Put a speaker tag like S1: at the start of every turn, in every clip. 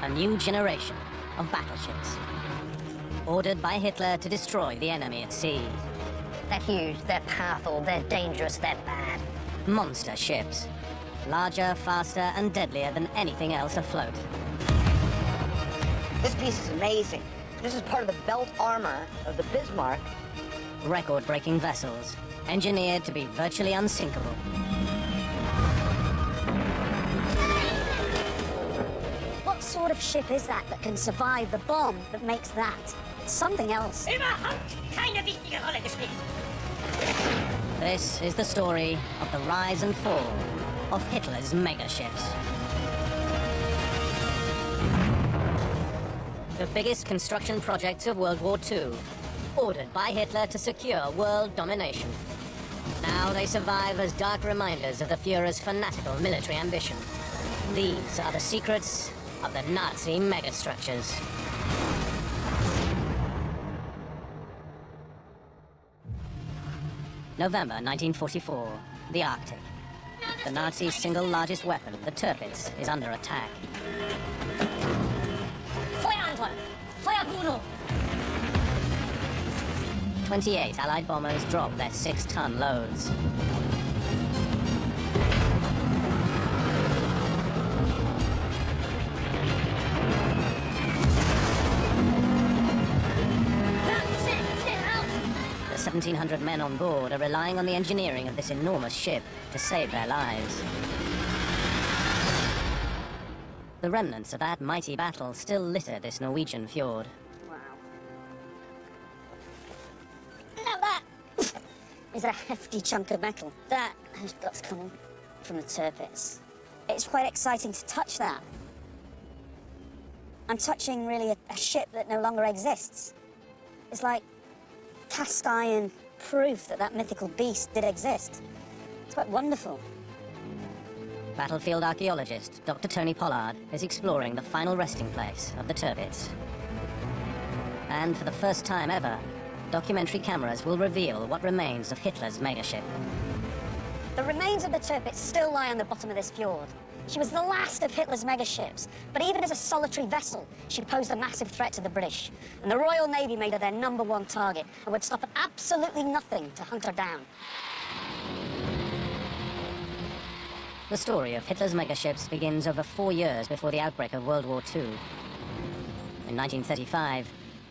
S1: a new generation of battleships, ordered by Hitler to destroy the enemy at sea.
S2: They're huge, they're powerful, they're dangerous, they're bad.
S1: Monster ships, larger, faster, and deadlier than anything else afloat.
S3: This piece is amazing. This is part of the belt armor of the Bismarck.
S1: Record-breaking vessels, engineered to be virtually unsinkable.
S4: What sort of ship is that can survive the bomb that makes that? It's something else.
S5: Überhaupt keine wichtige Rolle gespielt.
S1: This is the story of the rise and fall of Hitler's megaships. The biggest construction projects of World War II, ordered by Hitler to secure world domination. Now they survive as dark reminders of the Führer's fanatical military ambition. These are the secrets of the Nazi megastructures. November 1944, the Arctic. The Nazis' single largest weapon, the Tirpitz, is under attack.
S5: Feueranton! Feuer Bruno!
S1: 28 Allied bombers drop their 6-ton loads. The 1,700 men on board are relying on the engineering of this enormous ship to save their lives. The remnants of that mighty battle still litter this Norwegian fjord.
S4: Wow. Now that is a hefty chunk of metal. That has got to come from the Tirpitz. It's quite exciting to touch that. I'm touching really a ship that no longer exists. It's like cast iron proof that that mythical beast did exist. It's quite wonderful.
S1: Battlefield archaeologist Dr. Tony Pollard is exploring the final resting place of the Tirpitz. And for the first time ever, documentary cameras will reveal what remains of Hitler's megaship.
S4: The remains of the Tirpitz still lie on the bottom of this fjord. She was the last of Hitler's megaships, but even as a solitary vessel, she posed a massive threat to the British. And the Royal Navy made her their #1 target and would stop at absolutely nothing to hunt her down.
S1: The story of Hitler's megaships begins over 4 years before the outbreak of World War II. In 1935,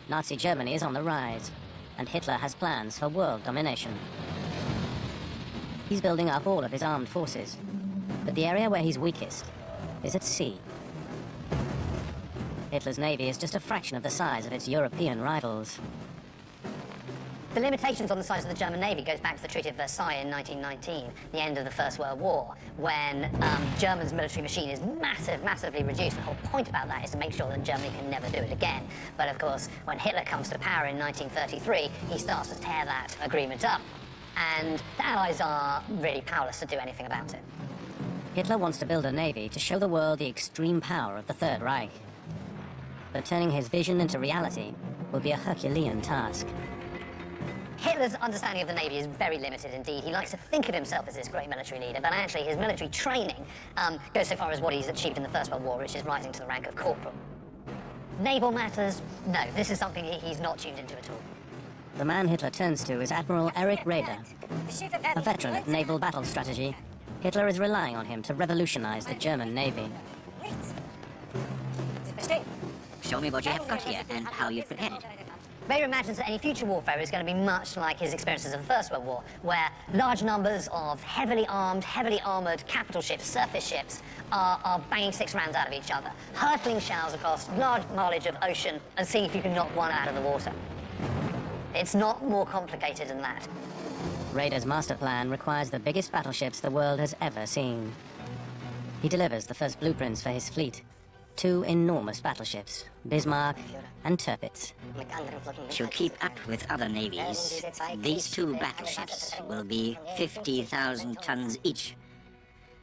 S1: Nazi Germany is on the rise, and Hitler has plans for world domination. He's building up all of his armed forces, but the area where he's weakest is at sea. Hitler's navy is just a fraction of the size of its European rivals.
S2: The limitations on the size of the German Navy goes back to the Treaty of Versailles in 1919, the end of the First World War, when Germany's military machine is massively reduced. The whole point about that is to make sure that Germany can never do it again. But of course, when Hitler comes to power in 1933, he starts to tear that agreement up. And the Allies are really powerless to do anything about it.
S1: Hitler wants to build a navy to show the world the extreme power of the Third Reich. But turning his vision into reality will be a Herculean task.
S2: Hitler's understanding of the Navy is very limited indeed. He likes to think of himself as this great military leader, but actually his military training goes so far as what he's achieved in the First World War, which is rising to the rank of corporal. Naval matters? No, this is something he's not tuned into at all.
S1: The man Hitler turns to is Admiral Erich Raeder. A veteran of naval battle strategy, Hitler is relying on him to revolutionize the German Navy.
S5: Show me what you have got here and how you've prepared it.
S2: Raeder imagines that any future warfare is going to be much like his experiences of the First World War, where large numbers of heavily armed, heavily armoured capital ships, surface ships, are banging 6 rounds out of each other, hurtling shells across large mileage of ocean and seeing if you can knock one out of the water. It's not more complicated than that.
S1: Raeder's master plan requires the biggest battleships the world has ever seen. He delivers the first blueprints for his fleet. 2 enormous battleships, Bismarck and Tirpitz.
S5: To keep up with other navies, these 2 battleships will be 50,000 tons each.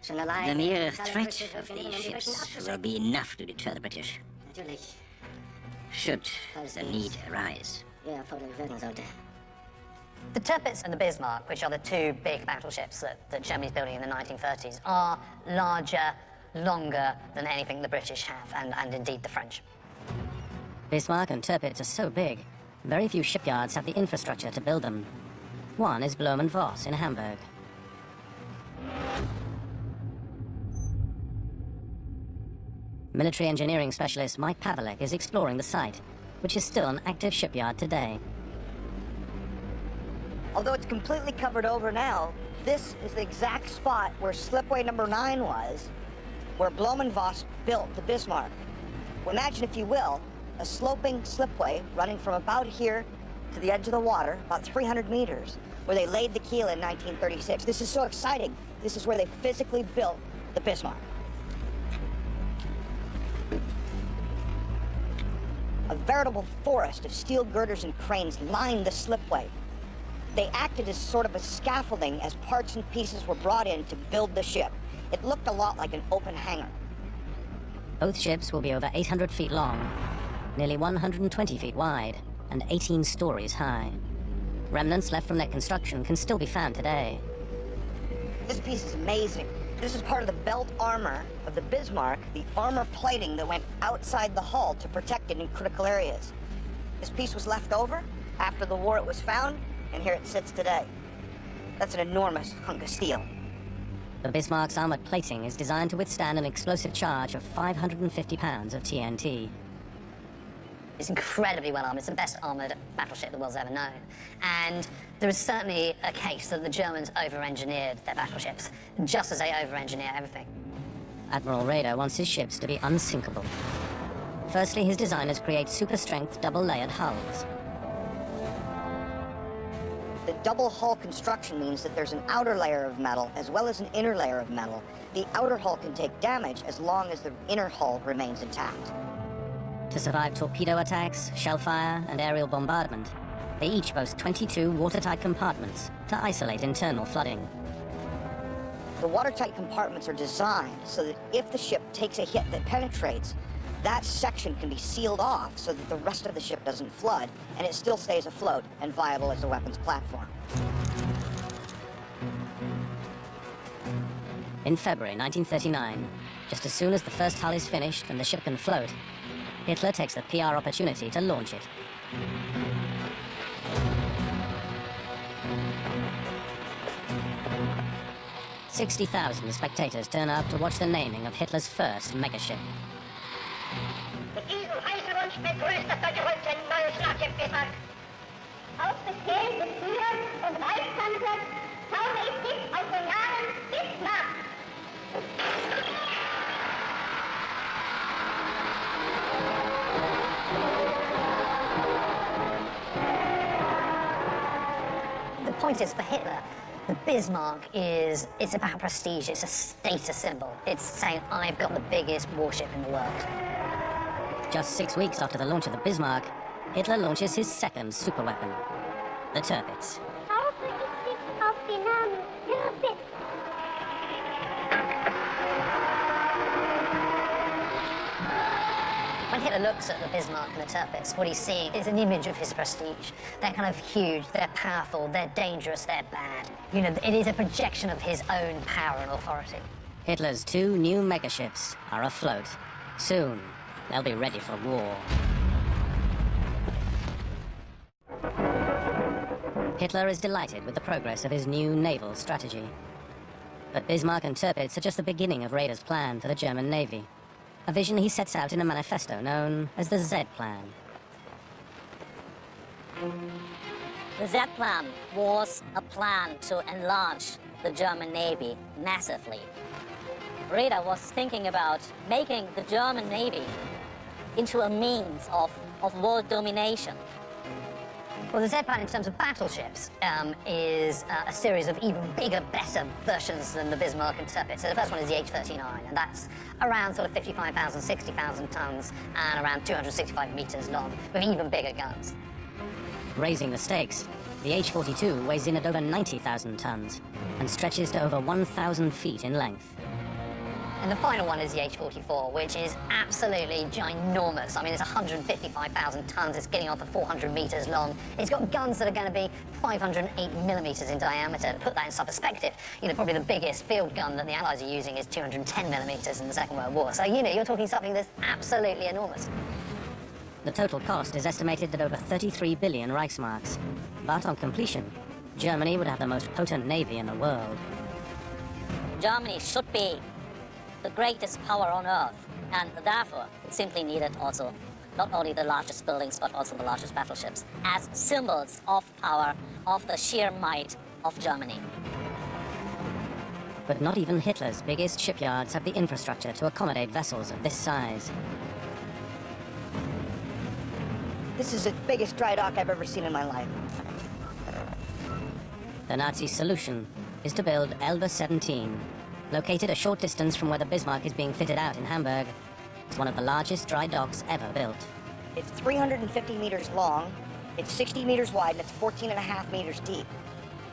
S5: The mere threat of these ships will be enough to deter the British, should the need arise.
S2: The Tirpitz and the Bismarck, which are the 2 big battleships that Germany's building in the 1930s, are larger, longer than anything the British have, and indeed the French.
S1: Bismarck and Tirpitz are so big, very few shipyards have the infrastructure to build them. One is Blohm & Voss in Hamburg. Military engineering specialist Mike Pavelek is exploring the site, which is still an active shipyard today.
S3: Although it's completely covered over now, this is the exact spot where slipway number 9 was, where Blohm & Voss built the Bismarck. Imagine, if you will, a sloping slipway running from about here to the edge of the water, about 300 meters, where they laid the keel in 1936. This is so exciting. This is where they physically built the Bismarck. A veritable forest of steel girders and cranes lined the slipway. They acted as sort of a scaffolding as parts and pieces were brought in to build the ship. It looked a lot like an open hangar.
S1: Both ships will be over 800 feet long, nearly 120 feet wide, and 18 stories high. Remnants left from their construction can still be found today.
S3: This piece is amazing. This is part of the belt armor of the Bismarck, the armor plating that went outside the hull to protect it in critical areas. This piece was left over. After the war it was found, and here it sits today. That's an enormous hunk of steel.
S1: The Bismarck's armored plating is designed to withstand an explosive charge of 550 pounds of TNT.
S2: It's incredibly well armed. It's the best armored battleship the world's ever known. And there is certainly a case that the Germans over-engineered their battleships, just as they over-engineer everything.
S1: Admiral Raeder wants his ships to be unsinkable. Firstly, his designers create super-strength double-layered hulls.
S3: The double hull construction means that there's an outer layer of metal as well as an inner layer of metal. The outer hull can take damage as long as the inner hull remains intact.
S1: To survive torpedo attacks, shell fire, and aerial bombardment, they each boast 22 watertight compartments to isolate internal flooding.
S3: The watertight compartments are designed so that if the ship takes a hit that penetrates, that section can be sealed off so that the rest of the ship doesn't flood, and it still stays afloat and viable as a weapons platform.
S1: In February 1939, just as soon as the first hull is finished and the ship can float, Hitler takes the PR opportunity to launch it. "60,000 spectators turn up to watch the naming of Hitler's first megaship.
S6: Mit diesem Eisenwunsch begrüßt das deutsche Volk sein neues Schlachtschiff Bismarck. Auf Befehl des Führers und Reichskanzlers taufe ich dies auf den Namen Bismarck.
S2: The point is, for Hitler, the Bismarck it's about prestige, it's a status symbol. It's saying, I've got the biggest warship in the world.
S1: Just 6 weeks after the launch of the Bismarck, Hitler launches his second superweapon, the Tirpitz.
S6: Taufe ich dich auf den Namen Tirpitz.
S2: When Hitler looks at the Bismarck and the Tirpitz, what he's seeing is an image of his prestige. They're kind of huge, they're powerful, they're dangerous, they're bad. You know, it is a projection of his own power and authority.
S1: Hitler's 2 new megaships are afloat. Soon, they'll be ready for war. Hitler is delighted with the progress of his new naval strategy. But Bismarck and Tirpitz are just the beginning of Raeder's plan for the German Navy. A vision he sets out in a manifesto known as the Z Plan.
S4: The Z Plan was a plan to enlarge the German Navy massively. Raeder was thinking about making the German Navy into a means of world domination.
S2: Well, the Z Plan in terms of battleships is a series of even bigger, better versions than the Bismarck and Tirpitz. So the first one is the H-39, and that's around sort of 55,000, 60,000 tons and around 265 meters long, with even bigger guns.
S1: Raising the stakes, the H-42 weighs in at over 90,000 tons and stretches to over 1,000 feet in length.
S2: And the final one is the H-44, which is absolutely ginormous. I mean, it's 155,000 tons. It's getting off at 400 meters long. It's got guns that are going to be 508 millimeters in diameter. To put that in some perspective, probably the biggest field gun that the Allies are using is 210 millimeters in the Second World War. So, you're talking something that's absolutely enormous.
S1: The total cost is estimated at over 33 billion Reichsmarks. But on completion, Germany would have the most potent navy in the world.
S7: Germany should be the greatest power on earth, and therefore it simply needed also not only the largest buildings but also the largest battleships as symbols of power, of the sheer might of Germany.
S1: But not even Hitler's biggest shipyards have the infrastructure to accommodate vessels of this size.
S3: This is the biggest dry dock I've ever seen in my life.
S1: The Nazi solution is to build Elbe 17. Located a short distance from where the Bismarck is being fitted out in Hamburg, it's one of the largest dry docks ever built.
S3: It's 350 meters long, it's 60 meters wide, and it's 14.5 meters deep.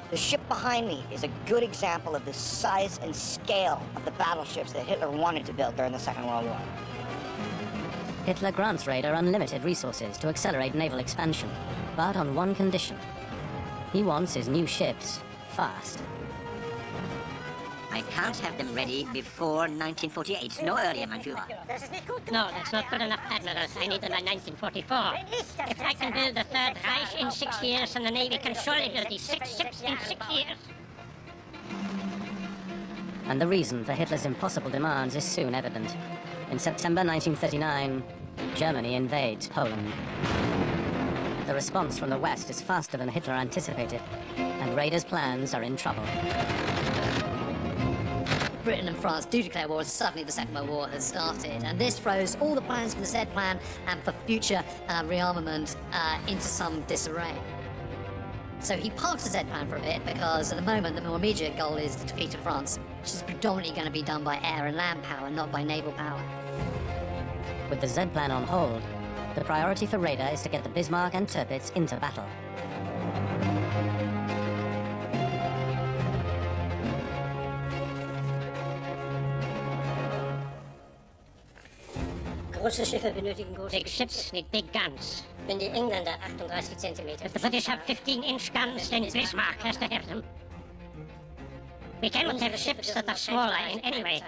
S3: The ship behind me is a good example of the size and scale of the battleships that Hitler wanted to build during the Second World War.
S1: Hitler grants Raeder unlimited resources to accelerate naval expansion, but on one condition. He wants his new ships fast.
S5: I can't have them ready before 1948. No earlier, mein Führer.
S6: No, that's not good enough, Admirals. I need them by 1944. If I can build the Third Reich in 6 years, then the Navy can surely build these 6 ships in 6 years.
S1: And the reason for Hitler's impossible demands is soon evident. In September 1939, Germany invades Poland. The response from the West is faster than Hitler anticipated, and Raeder's plans are in trouble.
S2: Britain and France do declare war, and suddenly the Second World War has started. And this throws all the plans for the Z plan and for future rearmament into some disarray. So he parks the Z plan for a bit because at the moment the more immediate goal is the defeat of France, which is predominantly going to be done by air and land power, not by naval power.
S1: With the Z plan on hold, the priority for Raeder is to get the Bismarck and Tirpitz into battle.
S6: Big ships need big guns. Wenn die Engländer 38 Zentimeter. If the British have 15-inch guns, then Bismarck has to have them. We cannot have ships that are smaller in any way.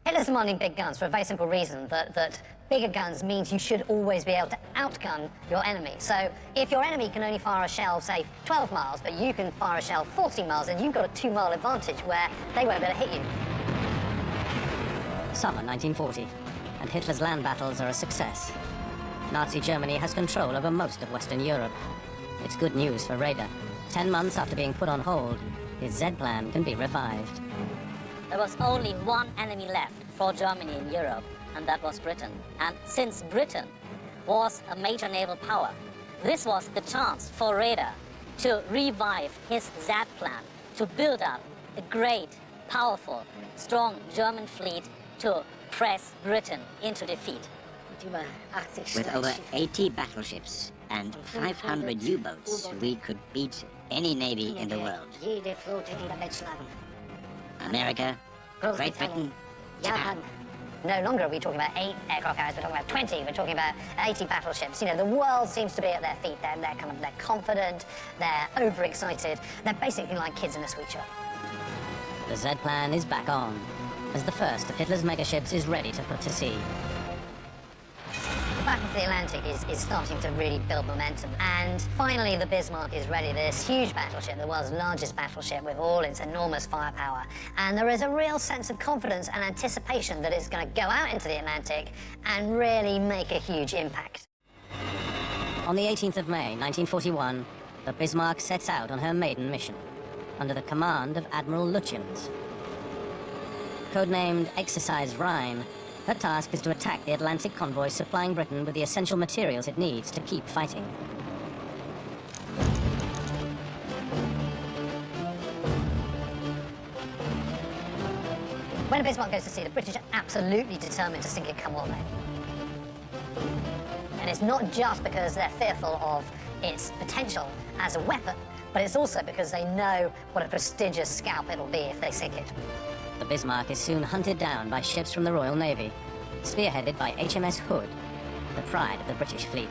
S2: Hitler's demanding big guns for a very simple reason, that bigger guns means you should always be able to outgun your enemy. So if your enemy can only fire a shell, say, 12 miles, but you can fire a shell 14 miles, then you've got a 2-mile advantage where they won't be able to hit you.
S1: Summer 1940, and Hitler's land battles are a success. Nazi Germany has control over most of Western Europe. It's good news for Raeder. 10 months after being put on hold, his Z plan can be revived.
S7: There was only one enemy left for Germany in Europe, and that was Britain. And since Britain was a major naval power, this was the chance for Raeder to revive his Z plan, to build up a great, powerful, strong German fleet to press Britain into defeat.
S5: With over 80 battleships and 500 U-boats, we could beat any navy in the world. America, Great Britain, Japan.
S2: No longer are we talking about 8 aircraft carriers, we're talking about 20, we're talking about 80 battleships. The world seems to be at their feet. They're confident, they're overexcited, they're basically like kids in a sweet shop.
S1: The Z plan is back on, as the first of Hitler's megaships is ready to put to sea.
S2: The Battle of the Atlantic is starting to really build momentum, and finally the Bismarck is ready, this huge battleship, the world's largest battleship with all its enormous firepower. And there is a real sense of confidence and anticipation that it's going to go out into the Atlantic and really make a huge impact.
S1: On the 18th of May, 1941, the Bismarck sets out on her maiden mission, under the command of Admiral Lutyens. Codenamed Exercise Rhine, her task is to attack the Atlantic convoy supplying Britain with the essential materials it needs to keep fighting.
S2: When a Bismarck goes to sea, the British are absolutely determined to sink it come what may. And it's not just because they're fearful of its potential as a weapon, but it's also because they know what a prestigious scalp it'll be if they sink it.
S1: The Bismarck is soon hunted down by ships from the Royal Navy, spearheaded by HMS Hood, the pride of the British fleet.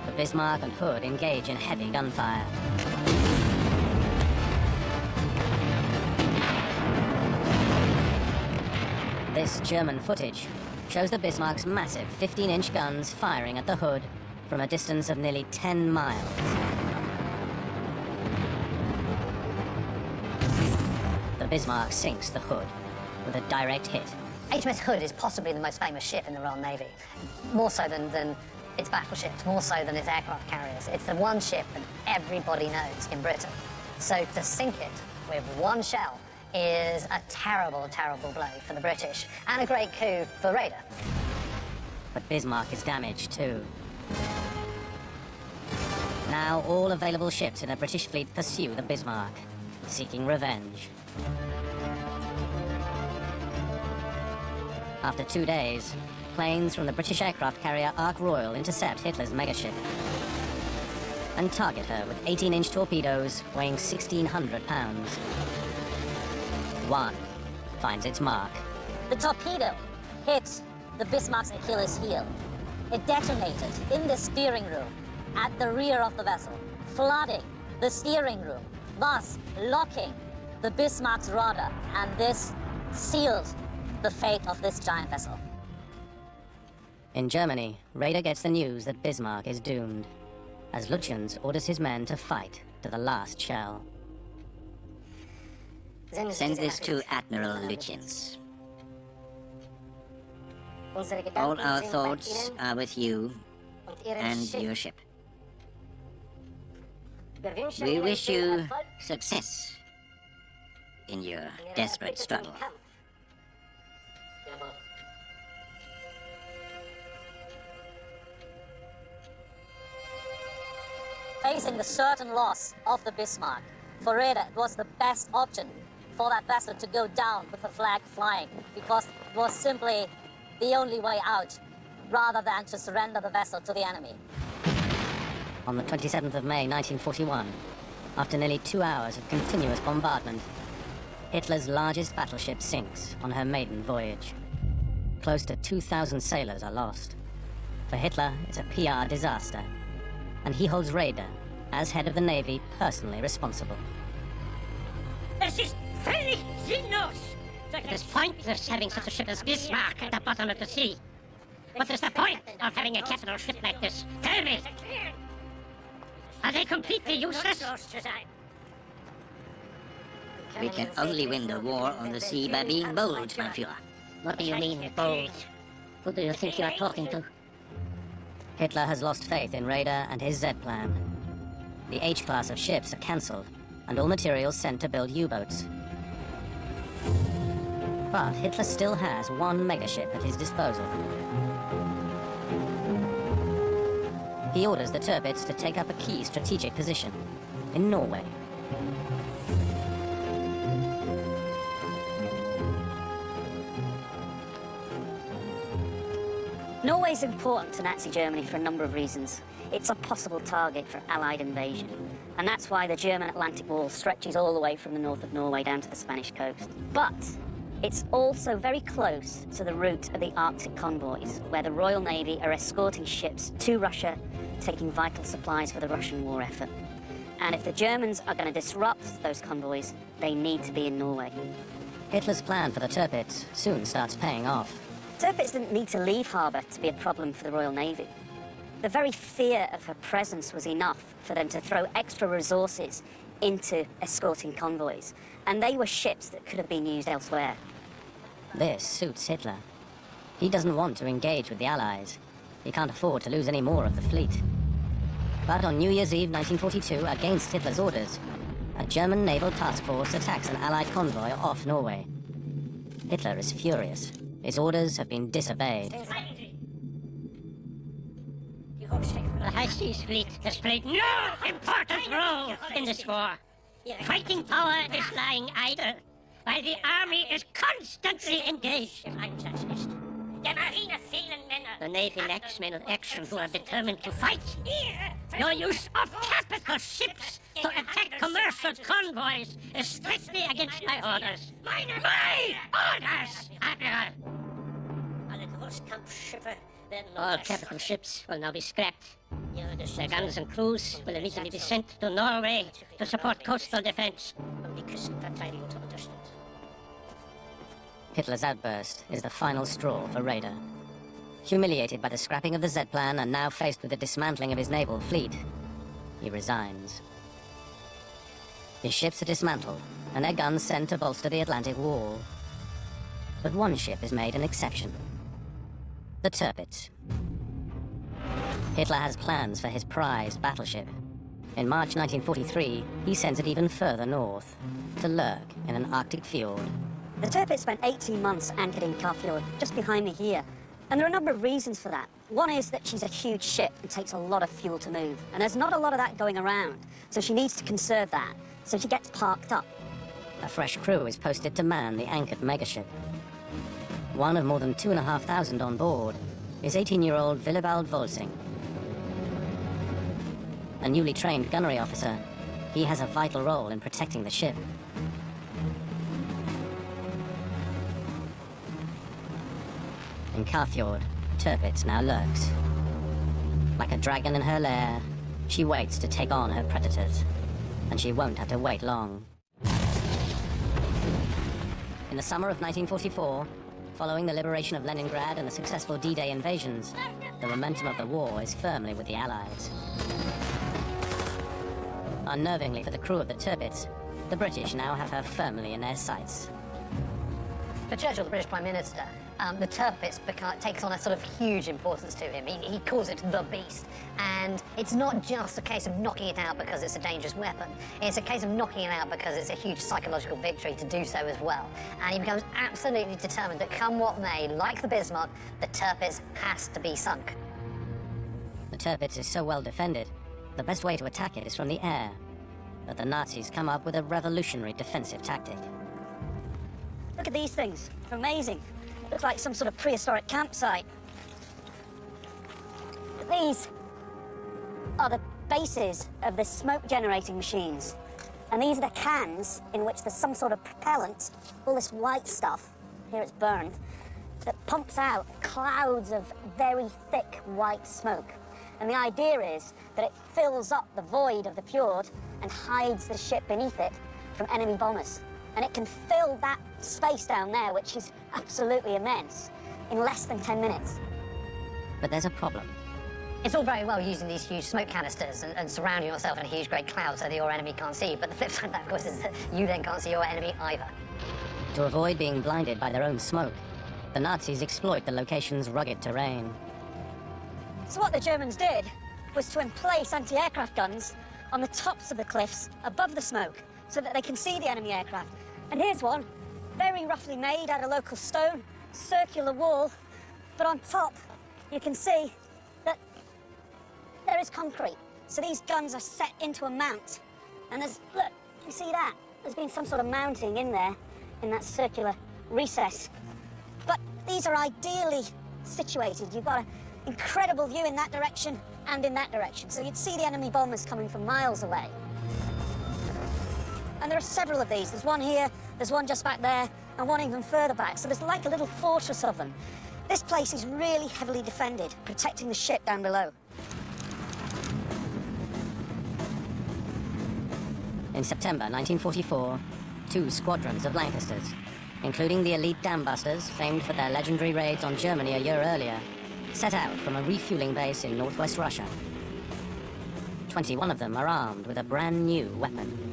S1: The Bismarck and Hood engage in heavy gunfire. This German footage shows the Bismarck's massive 15-inch guns firing at the Hood from a distance of nearly 10 miles. The Bismarck sinks the Hood with a direct hit.
S2: HMS Hood is possibly the most famous ship in the Royal Navy, more so than its battleships, more so than its aircraft carriers. It's the one ship that everybody knows in Britain. So to sink it with one shell is a terrible, terrible blow for the British, and a great coup for Raider.
S1: But Bismarck is damaged too. Now all available ships in the British fleet pursue the Bismarck, seeking revenge. After 2 days, planes from the British aircraft carrier Ark Royal intercept Hitler's megaship and target her with 18-inch torpedoes weighing 1,600 pounds. One finds its mark.
S7: The torpedo hit the Bismarck's Achilles heel. It detonated in the steering room at the rear of the vessel, flooding the steering room, thus locking the Bismarck's rudder, and this sealed the fate of this giant vessel.
S1: In Germany, Raider gets the news that Bismarck is doomed, as Lutyens orders his men to fight to the last shell.
S5: Send this to Admiral Lutyens. All our thoughts are with you and your ship. We wish you success in your desperate struggle.
S7: Facing the certain loss of the Bismarck, for Raider it was the best option for that vessel to go down with the flag flying, because it was simply the only way out, rather than to surrender the vessel to the enemy.
S1: On the 27th of May 1941, after nearly 2 hours of continuous bombardment, Hitler's largest battleship sinks on her maiden voyage. Close to 2,000 sailors are lost. For Hitler, it's a PR disaster, and he holds Raider, as head of the Navy, personally responsible.
S6: Es ist völlig sinnlos. It is pointless having such a ship as Bismarck at the bottom of the sea. What is the point of having a capital ship like this? Tell me! Are they completely useless?
S5: We can only win the war on the sea by being bold, my Führer.
S6: What do you mean, bold? Who do you think you are talking to?
S1: Hitler has lost faith in Raider and his Z-plan. The H-class of ships are cancelled, and all materials sent to build U-boats. But Hitler still has one megaship at his disposal. He orders the Tirpitz to take up a key strategic position in Norway.
S4: Norway's important to Nazi Germany for a number of reasons. It's a possible target for Allied invasion, and that's why the German Atlantic Wall stretches all the way from the north of Norway down to the Spanish coast. But it's also very close to the route of the Arctic convoys, where the Royal Navy are escorting ships to Russia, taking vital supplies for the Russian war effort. And if the Germans are going to disrupt those convoys, they need to be in Norway.
S1: Hitler's plan for the Tirpitz soon starts paying off.
S4: Tirpitz didn't need to leave harbour to be a problem for the Royal Navy. The very fear of her presence was enough for them to throw extra resources into escorting convoys, and they were ships that could have been used elsewhere.
S1: This suits Hitler. He doesn't want to engage with the Allies. He can't afford to lose any more of the fleet. But on New Year's Eve 1942, against Hitler's orders, a German naval task force attacks an Allied convoy off Norway. Hitler is furious. His orders have been disobeyed.
S6: The High Seas Fleet has played no important role in this war. Fighting power is lying idle, while the army is constantly engaged. Der Marine fehlen Männer.
S5: The Navy lacks men of action who are determined to fight. Your use of capital ships to attack commercial convoys is strictly against my orders. My orders, Admiral! All capital ships will now be scrapped. Their guns and crews will immediately be sent to Norway to support coastal defense.
S1: Hitler's outburst is the final straw for Raeder. Humiliated by the scrapping of the Z-Plan and now faced with the dismantling of his naval fleet, he resigns. His ships are dismantled and their guns sent to bolster the Atlantic Wall. But one ship has made an exception. The Tirpitz. Hitler has plans for his prized battleship. In March 1943, he sends it even further north, to lurk in an Arctic fjord.
S4: The Tirpitz spent 18 months anchored in Kafjord, just behind me here. And there are a number of reasons for that. One is that she's a huge ship and takes a lot of fuel to move. And there's not a lot of that going around, so she needs to conserve that. So she gets parked up.
S1: A fresh crew is posted to man the anchored megaship. One of more than 2,500 on board is 18-year-old Willibald Volsing. A newly trained gunnery officer, he has a vital role in protecting the ship. In Kafjord, Tirpitz now lurks. Like a dragon in her lair, she waits to take on her predators. And she won't have to wait long. In the summer of 1944, following the liberation of Leningrad and the successful D-Day invasions, the momentum of the war is firmly with the Allies. Unnervingly for the crew of the Tirpitz, the British now have her firmly in their sights.
S2: For Churchill, the British Prime Minister, the Tirpitz takes on a sort of huge importance to him. He calls it the beast. And it's not just a case of knocking it out because it's a dangerous weapon. It's a case of knocking it out because it's a huge psychological victory to do so as well. And he becomes absolutely determined that come what may, like the Bismarck, the Tirpitz has to be sunk.
S1: The Tirpitz is so well defended, the best way to attack it is from the air. But the Nazis come up with a revolutionary defensive tactic.
S4: Look at these things. They're amazing. Looks like some sort of prehistoric campsite. But these are the bases of the smoke-generating machines. And these are the cans in which there's some sort of propellant, all this white stuff, here it's burned, that pumps out clouds of very thick white smoke. And the idea is that it fills up the void of the fjord and hides the ship beneath it from enemy bombers. And it can fill that space down there, which is absolutely immense, in less than 10 minutes.
S1: But there's a problem.
S2: It's all very well using these huge smoke canisters and surrounding yourself in a huge great cloud so that your enemy can't see you, but the flip side of that, of course, is that you then can't see your enemy either.
S1: To avoid being blinded by their own smoke, the Nazis exploit the location's rugged terrain.
S4: So what the Germans did was to emplace anti-aircraft guns on the tops of the cliffs above the smoke so that they can see the enemy aircraft. And here's one, very roughly made out of local stone, circular wall, but on top you can see that there is concrete. So these guns are set into a mount. And there's, look, you see that? There's been some sort of mounting in there, in that circular recess. But these are ideally situated. You've got an incredible view in that direction and in that direction. So you'd see the enemy bombers coming from miles away. And there are several of these. There's one here, there's one just back there, and one even further back. So there's like a little fortress of them. This place is really heavily defended, protecting the ship down below.
S1: In September 1944, 2 squadrons of Lancasters, including the elite dambusters famed for their legendary raids on Germany a year earlier, set out from a refueling base in northwest Russia. 21 of them are armed with a brand new weapon.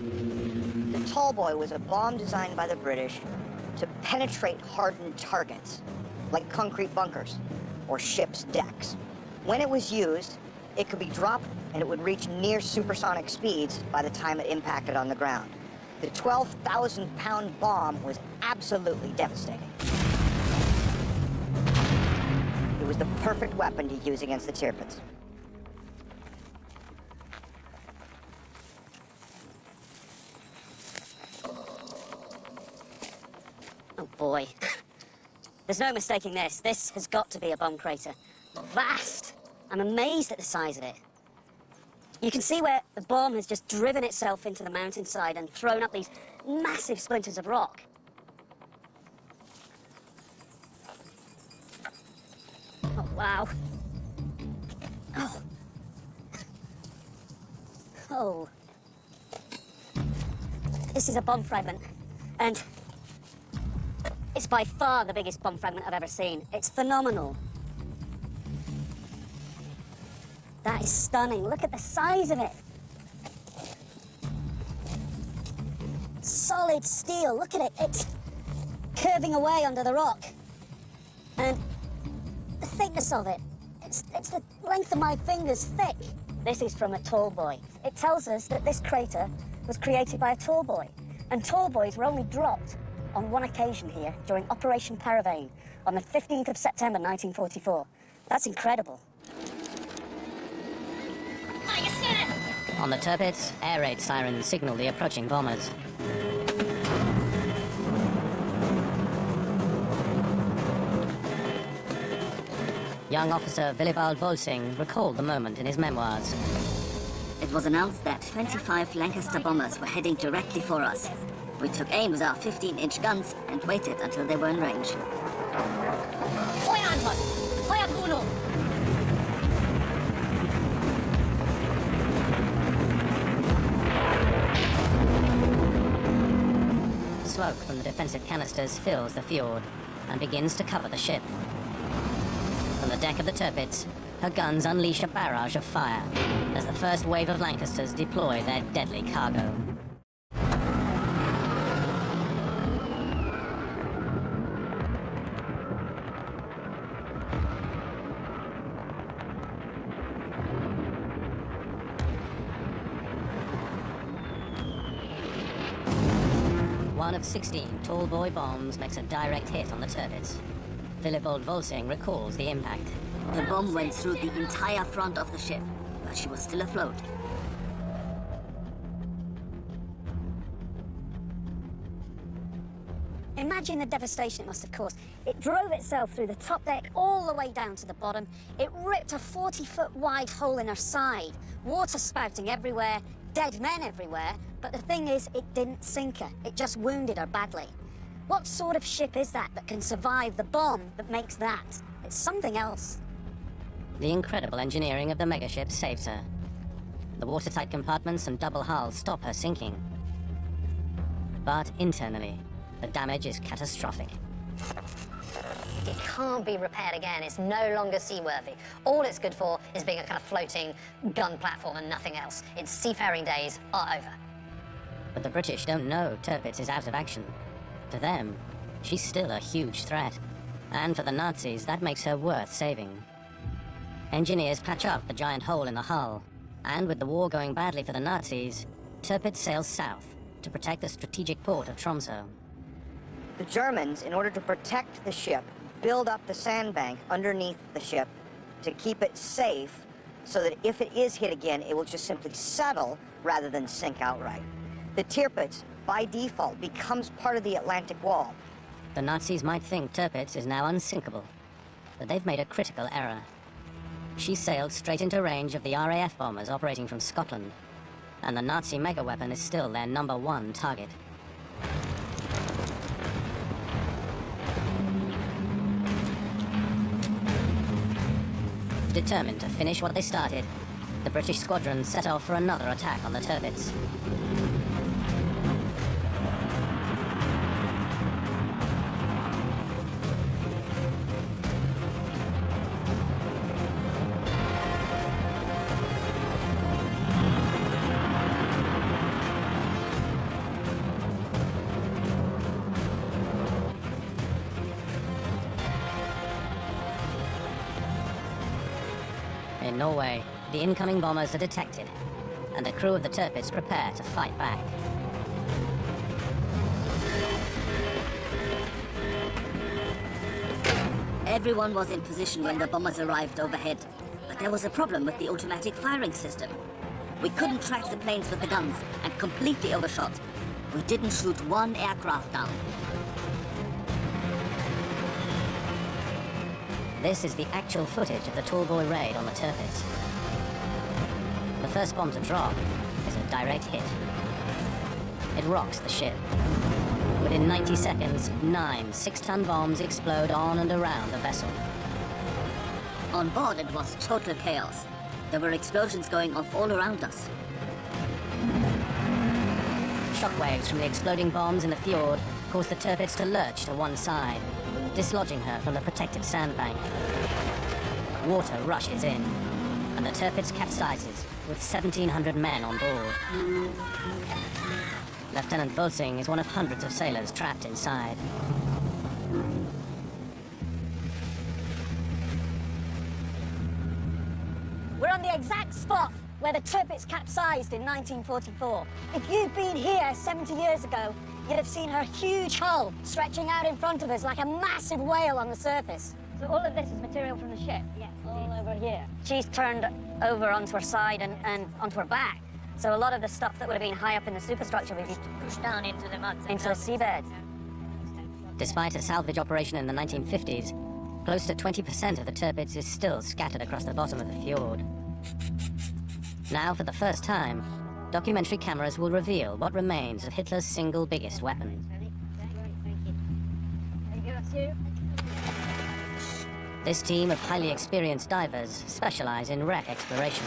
S3: The Tallboy was a bomb designed by the British to penetrate hardened targets, like concrete bunkers or ship's decks. When it was used, it could be dropped and it would reach near supersonic speeds by the time it impacted on the ground. The 12,000-pound bomb was absolutely devastating. It was the perfect weapon to use against the Tirpitz.
S4: Oh boy. There's no mistaking this. This has got to be a bomb crater. vast. I'm amazed at the size of it. You can see where the bomb has just driven itself into the mountainside and thrown up these massive splinters of rock. Oh, wow. Oh. Oh. This is a bomb fragment, and it's by far the biggest bomb fragment I've ever seen. It's phenomenal. That is stunning. Look at the size of it. Solid steel. Look at it. It's curving away under the rock. And the thickness of it, it's the length of my fingers thick. This is from a tall boy. It tells us that this crater was created by a tall boy. And tall boys were only dropped on one occasion here during Operation Paravane on the 15th of September 1944. That's incredible.
S1: On the Tirpitz, air raid sirens signal the approaching bombers. Young officer Willibald Volsing recalled the moment in his memoirs.
S5: It was announced that 25 Lancaster bombers were heading directly for us. We took aim with our 15-inch guns and waited until they were in range.
S7: Feuerantwort! Feuer Bruno!
S1: Smoke from the defensive canisters fills the fjord and begins to cover the ship. From the deck of the Tirpitz, her guns unleash a barrage of fire as the first wave of Lancasters deploy their deadly cargo. One of 16 tall boy bombs makes a direct hit on the Tirpitz. Willibald Volsing recalls the impact.
S5: The bomb went through the entire front of the ship, but she was still afloat.
S4: Imagine the devastation it must have caused. It drove itself through the top deck all the way down to the bottom. It ripped a 40-foot wide hole in her side, water spouting everywhere, dead men everywhere. But the thing is, it didn't sink her. It just wounded her badly. What sort of ship is that can survive the bomb that makes that? It's something else.
S1: The incredible engineering of the Megaship saves her. The watertight compartments and double hull stop her sinking. But internally, the damage is catastrophic.
S2: It can't be repaired again. It's no longer seaworthy. All it's good for is being a kind of floating gun platform and nothing else. Its seafaring days are over.
S1: But the British don't know Tirpitz is out of action. To them, she's still a huge threat. And for the Nazis, that makes her worth saving. Engineers patch up the giant hole in the hull. And with the war going badly for the Nazis, Tirpitz sails south to protect the strategic port of Tromsø.
S3: The Germans, in order to protect the ship, build up the sandbank underneath the ship to keep it safe so that if it is hit again, it will just simply settle rather than sink outright. The Tirpitz, by default, becomes part of the Atlantic Wall.
S1: The Nazis might think Tirpitz is now unsinkable, but they've made a critical error. She sailed straight into range of the RAF bombers operating from Scotland, and the Nazi mega-weapon is still their #1 target. Determined to finish what they started, the British squadron set off for another attack on the Tirpitz. In Norway, the incoming bombers are detected, and the crew of the Tirpitz prepare to fight back.
S5: Everyone was in position when the bombers arrived overhead, but there was a problem with the automatic firing system. We couldn't track the planes with the guns and completely overshot. We didn't shoot one aircraft down.
S1: This is the actual footage of the Tallboy raid on the Tirpitz. The first bomb to drop is a direct hit. It rocks the ship. Within 90 seconds, 9 6-ton bombs explode on and around the vessel.
S5: On board, it was total chaos. There were explosions going off all around us.
S1: Shockwaves from the exploding bombs in the fjord caused the Tirpitz to lurch to one side, dislodging her from the protective sandbank. Water rushes in, and the Tirpitz capsizes with 1,700 men on board. Lieutenant Volsing is one of hundreds of sailors trapped inside.
S4: We're on the exact spot where the Tirpitz capsized in 1944. If you'd been here 70 years ago, you'd have seen her huge hull stretching out in front of us like a massive whale on the surface.
S2: So all of this is material from the ship?
S4: Yes.
S2: All over here.
S4: She's turned over onto her side and onto her back. So a lot of the stuff that would have been high up in the superstructure would be
S7: Pushed down into the mud.
S4: into the seabed.
S1: Despite a salvage operation in the 1950s, close to 20% of the Tirpitz is still scattered across the bottom of the fjord. Now, for the first time, documentary cameras will reveal what remains of Hitler's single biggest weapon. This team of highly experienced divers specialize in wreck exploration.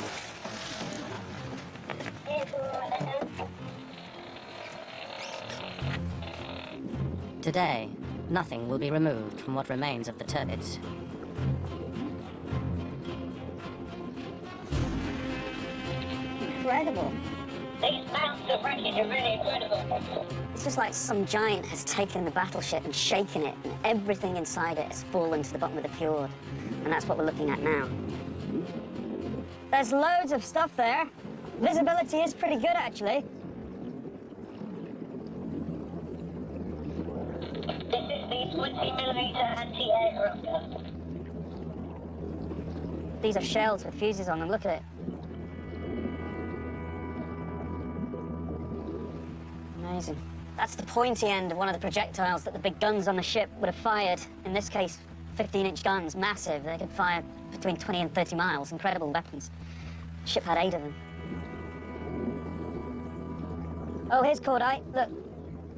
S1: Today, nothing will be removed from what remains of the Tirpitz.
S4: Incredible.
S6: These mounts of wreckage are really incredible.
S4: It's just like some giant has taken the battleship and shaken it, and everything inside it has fallen to the bottom of the fjord. And that's what we're looking at now. There's loads of stuff there. Visibility is pretty good, actually.
S6: This is the 20mm anti-aircraft gun.
S4: These are shells with fuses on them. Look at it. Amazing. That's the pointy end of one of the projectiles that the big guns on the ship would have fired. In this case, 15-inch guns, massive. They could fire between 20 and 30 miles. Incredible weapons. The ship had 8 of them. Oh, here's cordite. Look,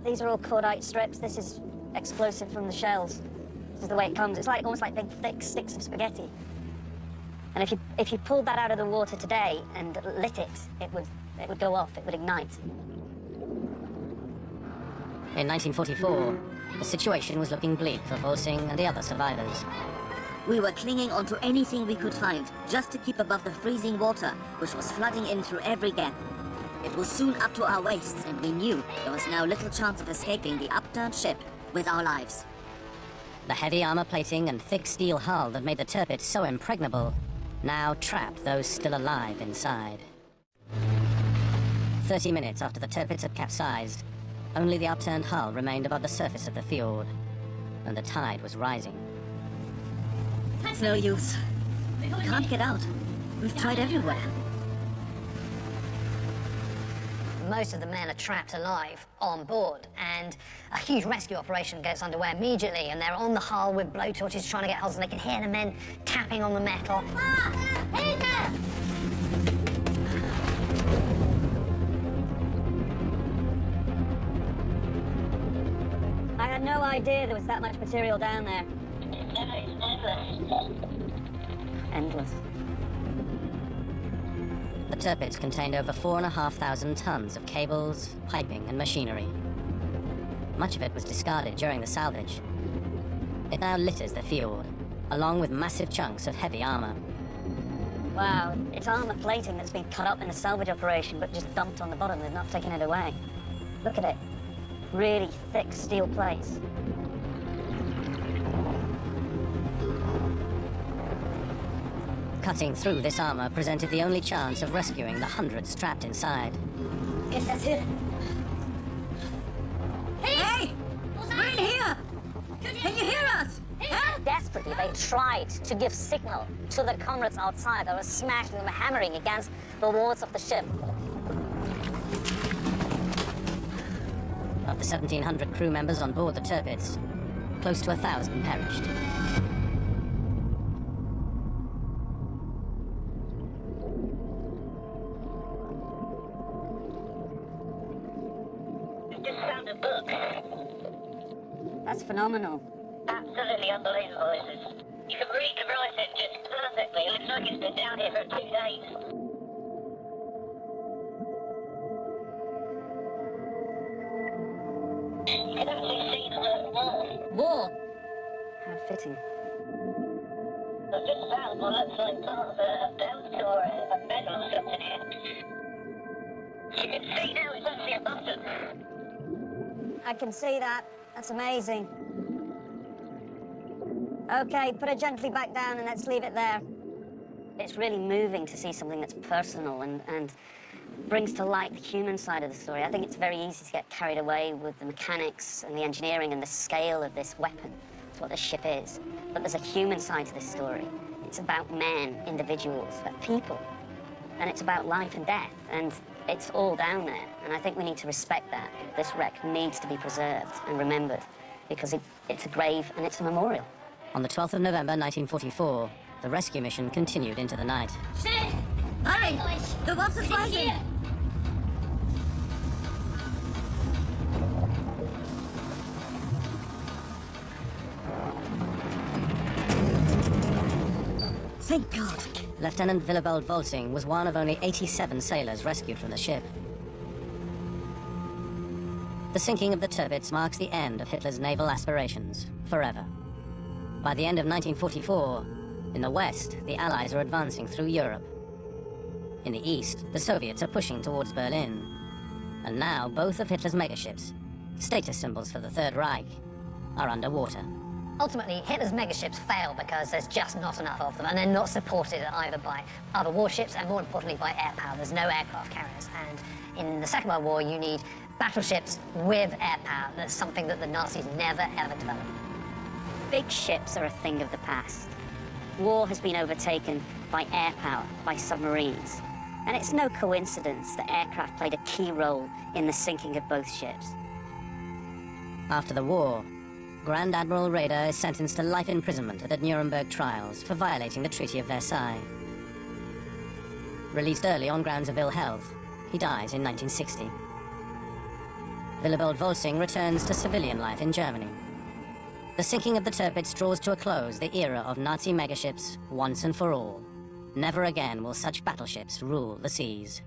S4: these are all cordite strips. This is explosive from the shells. This is the way it comes. It's like almost like big, thick sticks of spaghetti. And if you pulled that out of the water today and lit it, it would go off. It would ignite.
S1: In 1944, the situation was looking bleak for Volsing and the other survivors.
S5: We were clinging onto anything we could find, just to keep above the freezing water, which was flooding in through every gap. It was soon up to our waists, and we knew there was now little chance of escaping the upturned ship with our lives.
S1: The heavy armor plating and thick steel hull that made the Tirpitz so impregnable now trapped those still alive inside. 30 minutes after the Tirpitz had capsized, only the upturned hull remained above the surface of the fjord, and the tide was rising.
S5: It's no use. We can't get out. We've tried everywhere.
S2: Most of the men are trapped alive on board, and a huge rescue operation gets underway immediately, and they're on the hull with blowtorches trying to get hulls, and they can hear the men tapping on the metal.
S4: I had no idea there was that much material down there. Endless.
S1: The Tirpitz contained over 4,500 tons of cables, piping, and machinery. Much of it was discarded during the salvage. It now litters the fjord, along with massive chunks of heavy armor.
S4: Wow, it's armor plating that's been cut up in the salvage operation, but just dumped on the bottom. They've not taken it away. Look at it. Really thick steel plates.
S1: Cutting through this armor presented the only chance of rescuing the hundreds trapped inside.
S5: Yes, that's it. Hey! We're in here! Can you hear us?
S7: Desperately, they tried to give signal to the comrades outside. They were smashing them, hammering against the walls of the ship.
S1: Of the 1,700 crew members on board the Tirpitz, close to 1,000 perished.
S6: the book.
S4: That's phenomenal.
S6: Absolutely unbelievable, this is. You can rewrite it just perfectly. It looks like it's been down here for 2 days. You can actually see the wall.
S4: War. How fitting.
S6: I've just found what looks like part of a belt or a medal or something here. You can see now it's actually a button.
S4: I can see that. That's amazing. Okay, put it gently back down and let's leave it there. It's really moving to see something that's personal and brings to light the human side of the story. I think it's very easy to get carried away with the mechanics and the engineering and the scale of this weapon. That's what this ship is. But there's a human side to this story. It's about men, individuals, people. And it's about life and death. And it's all down there. And I think we need to respect that. This wreck needs to be preserved and remembered because it's a grave and it's a memorial.
S1: On the 12th of November 1944, the rescue mission continued into the night.
S7: Shit!
S4: Hurry! The water's rising!
S7: Here!
S4: Thank God.
S1: Lieutenant Willibald Volsing was one of only 87 sailors rescued from the ship. The sinking of the Tirpitz marks the end of Hitler's naval aspirations, forever. By the end of 1944, in the west, the Allies are advancing through Europe. In the east, the Soviets are pushing towards Berlin. And now both of Hitler's megaships, status symbols for the Third Reich, are underwater.
S2: Ultimately, Hitler's megaships fail because there's just not enough of them, and they're not supported either by other warships and, more importantly, by air power. There's no aircraft carriers, and in the Second World War, you need battleships with air power. That's something that the Nazis never, ever developed.
S4: Big ships are a thing of the past. War has been overtaken by air power, by submarines. And it's no coincidence that aircraft played a key role in the sinking of both ships.
S1: After the war, Grand Admiral Raeder is sentenced to life imprisonment at the Nuremberg trials for violating the Treaty of Versailles. Released early on grounds of ill health, he dies in 1960. Willibald Volsing returns to civilian life in Germany. The sinking of the Tirpitz draws to a close the era of Nazi megaships once and for all. Never again will such battleships rule the seas.